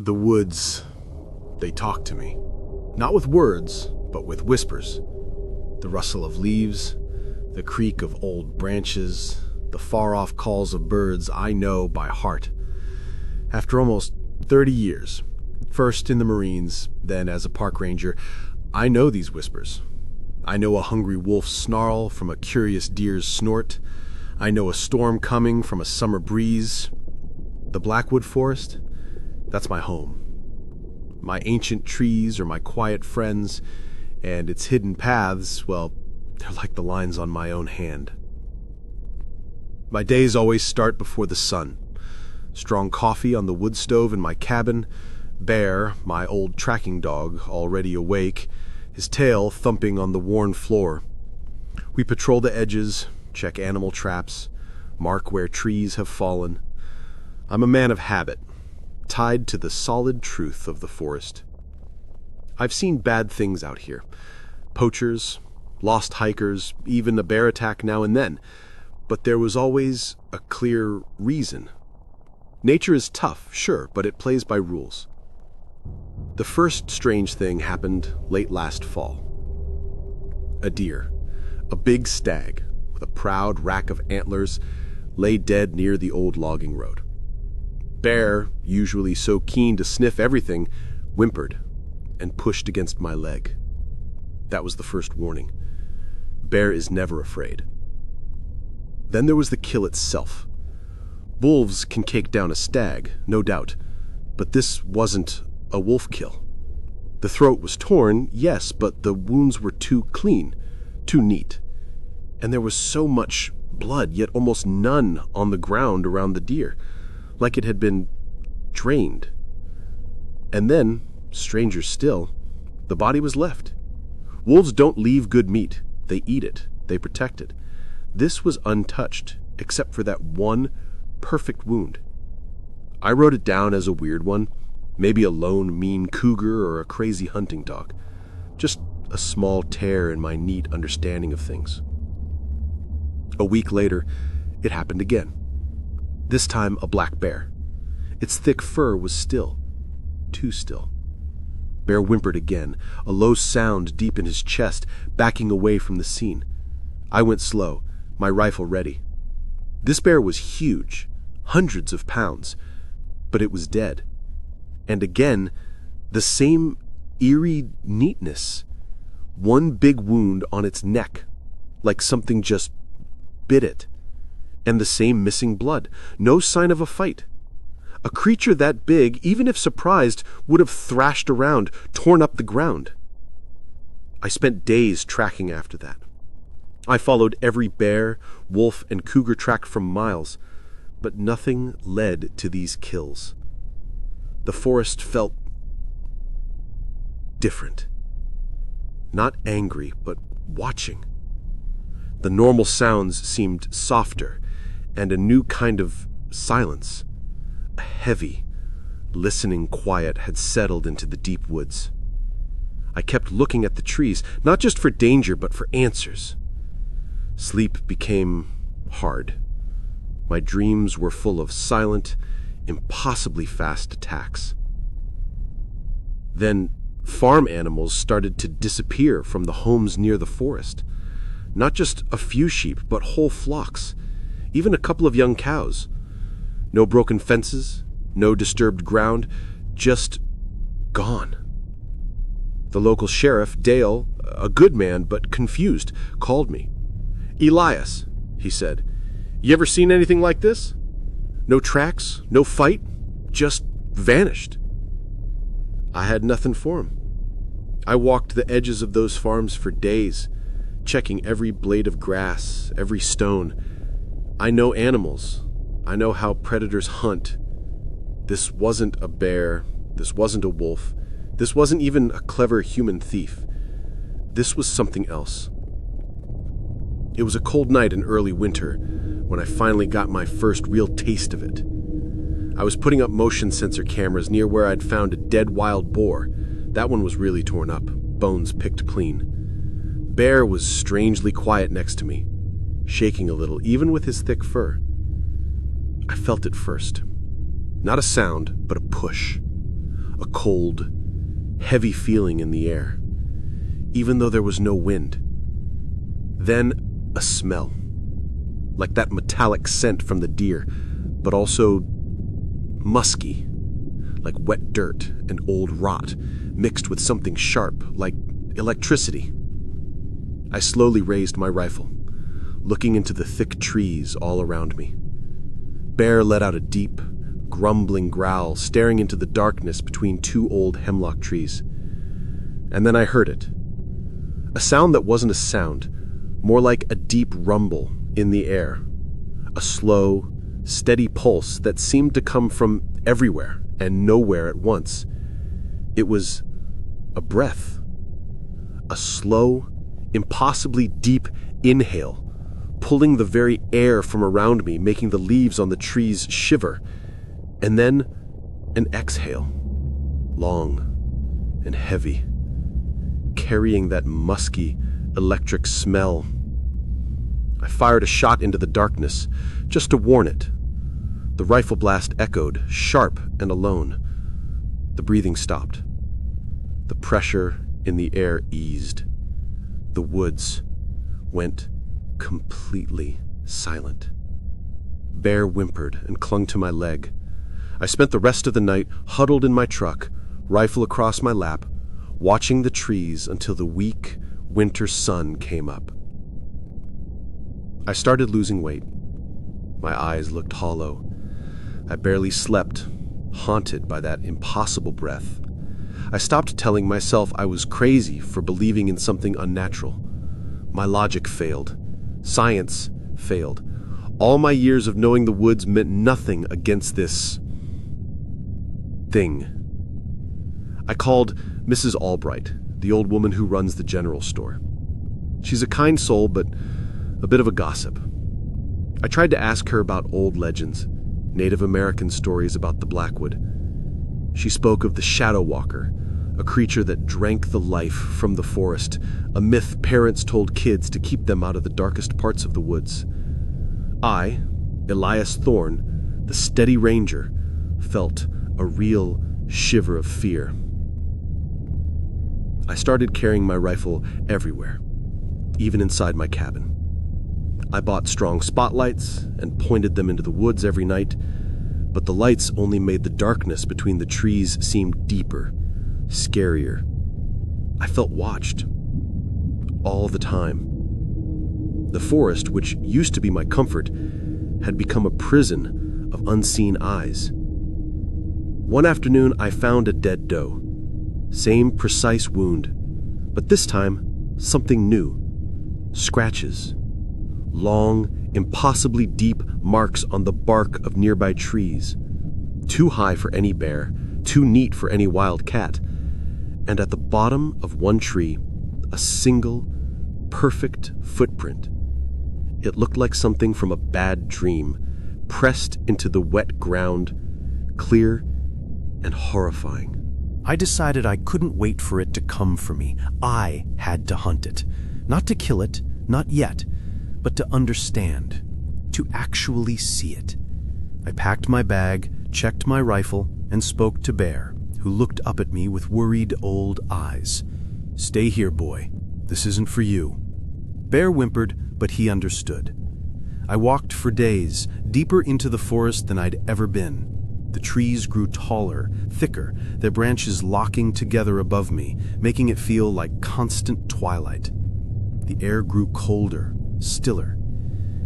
The woods, they talk to me. Not with words, but with whispers. The rustle of leaves, the creak of old branches, the far-off calls of birds I know by heart. After almost 30 years, first in the Marines, then as a park ranger, I know these whispers. I know a hungry wolf's snarl from a curious deer's snort. I know a storm coming from a summer breeze. The Blackwood Forest, that's my home. My ancient trees are my quiet friends, and its hidden paths, well, they're like the lines on my own hand. My days always start before the sun. Strong coffee on the wood stove in my cabin, Bear, my old tracking dog, already awake, his tail thumping on the worn floor. We patrol the edges, check animal traps, mark where trees have fallen. I'm a man of habit, tied to the solid truth of the forest. I've seen bad things out here. Poachers, lost hikers, even a bear attack now and then. But there was always a clear reason. Nature is tough, sure, but it plays by rules. The first strange thing happened late last fall. A deer, a big stag with a proud rack of antlers, lay dead near the old logging road. Bear, usually so keen to sniff everything, whimpered and pushed against my leg. That was the first warning. Bear is never afraid. Then there was the kill itself. Wolves can take down a stag, no doubt, but this wasn't a wolf kill. The throat was torn, yes, but the wounds were too clean, too neat. And there was so much blood, yet almost none on the ground around the deer, like it had been drained. And then, stranger still, the body was left. Wolves don't leave good meat. They eat it. They protect it. This was untouched, except for that one perfect wound. I wrote it down as a weird one, maybe a lone mean cougar or a crazy hunting dog. Just a small tear in my neat understanding of things. A week later, it happened again. This time a black bear. Its thick fur was still. Too still. Bear whimpered again, a low sound deep in his chest, backing away from the scene. I went slow, my rifle ready. This bear was huge, hundreds of pounds, but it was dead. And again, the same eerie neatness. One big wound on its neck, like something just bit it. And the same missing blood. No sign of a fight. A creature that big, even if surprised, would have thrashed around, torn up the ground. I spent days tracking after that. I followed every bear, wolf, and cougar track for miles, but nothing led to these kills. The forest felt different. Not angry, but watching. The normal sounds seemed softer, and a new kind of silence, a heavy, listening quiet had settled into the deep woods. I kept looking at the trees, not just for danger, but for answers. Sleep became hard. My dreams were full of silent, impossibly fast attacks. Then farm animals started to disappear from the homes near the forest. Not just a few sheep, but whole flocks. Even a couple of young cows. No broken fences, no disturbed ground, just gone. The local sheriff, Dale, a good man but confused, called me. "Elias," he said, "you ever seen anything like this? No tracks, no fight, just vanished." I had nothing for him. I walked the edges of those farms for days, checking every blade of grass, every stone. I know animals. I know how predators hunt. This wasn't a bear. This wasn't a wolf. This wasn't even a clever human thief. This was something else. It was a cold night in early winter when I finally got my first real taste of it. I was putting up motion sensor cameras near where I'd found a dead wild boar. That one was really torn up, bones picked clean. Bear was strangely quiet next to me, shaking a little, even with his thick fur. I felt it first. Not a sound, but a push. a cold, heavy feeling in the air, even though there was no wind. Then a smell, like that metallic scent from the deer, but also musky, like wet dirt and old rot mixed with something sharp, like electricity. I slowly raised my rifle, looking into the thick trees all around me. Bear let out a deep, grumbling growl, staring into the darkness between two old hemlock trees. And then I heard it. A sound that wasn't a sound, more like a deep rumble in the air. A slow, steady pulse that seemed to come from everywhere and nowhere at once. It was a breath. A slow, impossibly deep inhale, pulling the very air from around me, making the leaves on the trees shiver. And then an exhale, long and heavy, carrying that musky, electric smell. I fired a shot into the darkness, just to warn it. The rifle blast echoed, sharp and alone. The breathing stopped. The pressure in the air eased. The woods went completely silent. Bear whimpered and clung to my leg. I spent the rest of the night huddled in my truck, rifle across my lap, watching the trees until the weak winter sun came up. I started losing weight. My eyes looked hollow. I barely slept, haunted by that impossible breath. I stopped telling myself I was crazy for believing in something unnatural. My logic failed. Science failed. All my years of knowing the woods meant nothing against this thing. I called Mrs. Albright, the old woman who runs the general store. She's a kind soul, but a bit of a gossip. I tried to ask her about old legends, Native American stories about the Blackwood. She spoke of the Shadow Walker, a creature that drank the life from the forest, a myth parents told kids to keep them out of the darkest parts of the woods. I, Elias Thorne, the steady ranger, felt a real shiver of fear. I started carrying my rifle everywhere, even inside my cabin. I bought strong spotlights and pointed them into the woods every night, but the lights only made the darkness between the trees seem deeper, scarier. I felt watched all the time. The forest, which used to be my comfort, had become a prison of unseen eyes. One afternoon, I found a dead doe. Same precise wound, but this time, something new. Scratches. Long, impossibly deep marks on the bark of nearby trees. Too high for any bear, too neat for any wild cat. And at the bottom of one tree, a single, perfect footprint. It looked like something from a bad dream, pressed into the wet ground, clear and horrifying. I decided I couldn't wait for it to come for me. I had to hunt it. Not to kill it, not yet, but to understand, to actually see it. I packed my bag, checked my rifle, and spoke to Bear, who looked up at me with worried old eyes. "Stay here, boy. This isn't for you." Bear whimpered, but he understood. I walked for days, deeper into the forest than I'd ever been. The trees grew taller, thicker, their branches locking together above me, making it feel like constant twilight. The air grew colder, stiller,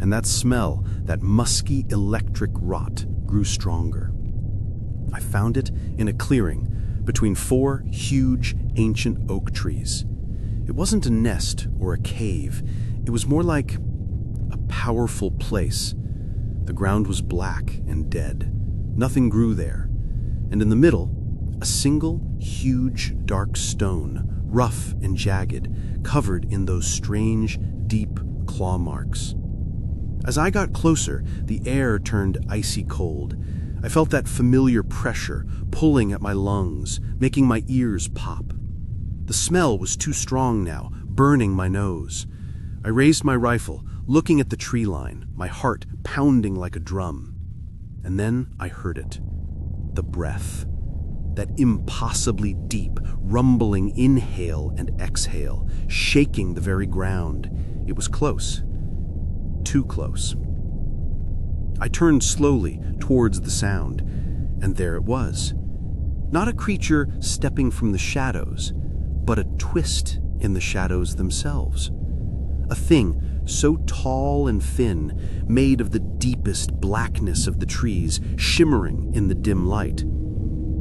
and that smell, that musky electric rot, grew stronger. I found it in a clearing between 4 huge ancient oak trees. It wasn't a nest or a cave. It was more like a powerful place. The ground was black and dead. Nothing grew there. And in the middle, a single huge dark stone, rough and jagged, covered in those strange, deep claw marks. As I got closer, the air turned icy cold. I felt that familiar pressure pulling at my lungs, making my ears pop. The smell was too strong now, burning my nose. I raised my rifle, looking at the tree line, my heart pounding like a drum. And then I heard it. The breath. that impossibly deep, rumbling inhale and exhale, shaking the very ground. It was close. Too close. I turned slowly towards the sound, and there it was. Not a creature stepping from the shadows, but a twist in the shadows themselves. A thing so tall and thin, made of the deepest blackness of the trees, shimmering in the dim light.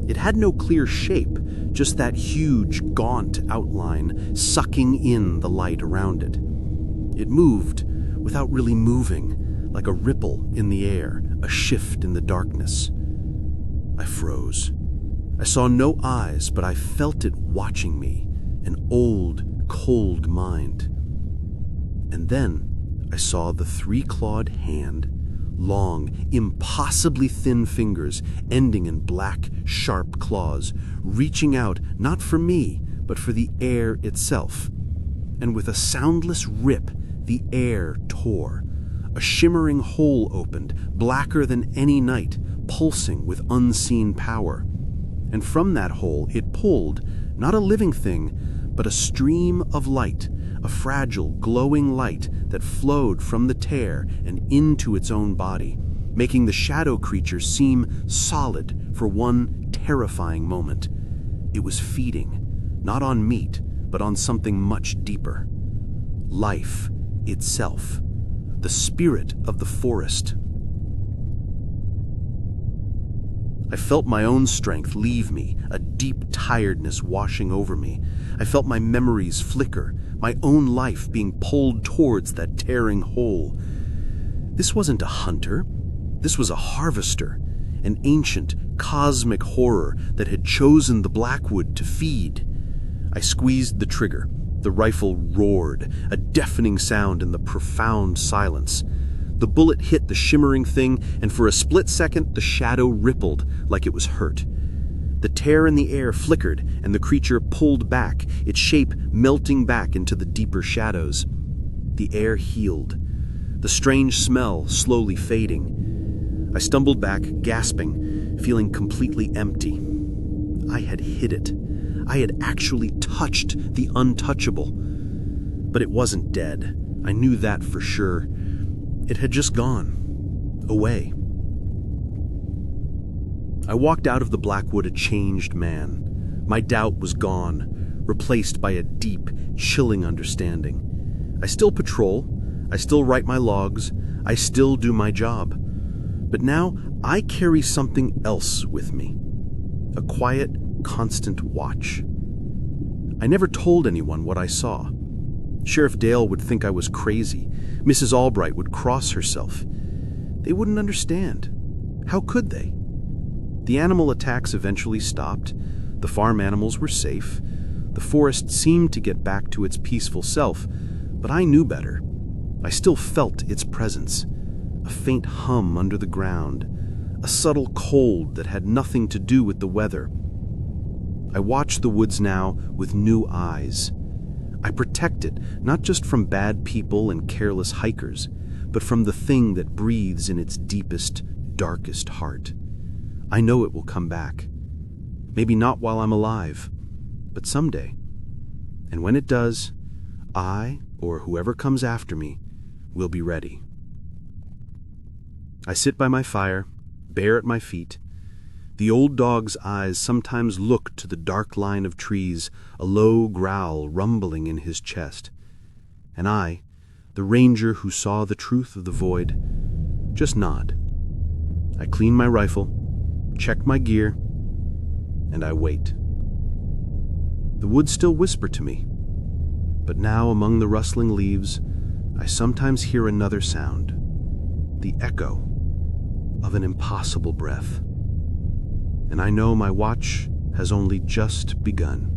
It had no clear shape, just that huge, gaunt outline sucking in the light around it. It moved without really moving, like a ripple in the air, a shift in the darkness. I froze. I saw no eyes, but I felt it watching me, an old, cold mind. And then I saw the three-clawed hand, long, impossibly thin fingers ending in black, sharp claws, reaching out not for me, but for the air itself. And with a soundless rip, the air tore. A shimmering hole opened, blacker than any night, pulsing with unseen power. And from that hole it pulled, not a living thing, but a stream of light, a fragile, glowing light that flowed from the tear and into its own body, making the shadow creature seem solid for one terrifying moment. It was feeding, not on meat, but on something much deeper. Life itself, the spirit of the forest. I felt my own strength leave me, a deep tiredness washing over me. I felt my memories flicker, my own life being pulled towards that tearing hole. This wasn't a hunter. This was a harvester, an ancient, cosmic horror that had chosen the Blackwood to feed. I squeezed the trigger. The rifle roared, a deafening sound in the profound silence. The bullet hit the shimmering thing, and for a split second the shadow rippled like it was hurt. The tear in the air flickered, and the creature pulled back, its shape melting back into the deeper shadows. The air healed, the strange smell slowly fading. I stumbled back, gasping, feeling completely empty. I had hit it. I had actually touched the untouchable. But it wasn't dead. I knew that for sure. It had just gone. Away. I walked out of the Blackwood a changed man. My doubt was gone, replaced by a deep, chilling understanding. I still patrol. I still write my logs. I still do my job. But now I carry something else with me. A quiet, constant watch. I never told anyone what I saw. Sheriff Dale would think I was crazy. Mrs. Albright would cross herself. They wouldn't understand. How could they? The animal attacks eventually stopped. The farm animals were safe. The forest seemed to get back to its peaceful self, but I knew better. I still felt its presence. A faint hum under the ground. A subtle cold that had nothing to do with the weather. I watched the woods now with new eyes. I protect it, not just from bad people and careless hikers, but from the thing that breathes in its deepest, darkest heart. I know it will come back. Maybe not while I'm alive, but someday. And when it does, I, or whoever comes after me, will be ready. I sit by my fire, bare at my feet. The old dog's eyes sometimes look to the dark line of trees, a low growl rumbling in his chest. And I, the ranger who saw the truth of the void, just nod. I clean my rifle, check my gear, and I wait. The woods still whisper to me, but now among the rustling leaves, I sometimes hear another sound, the echo of an impossible breath. And I know my watch has only just begun.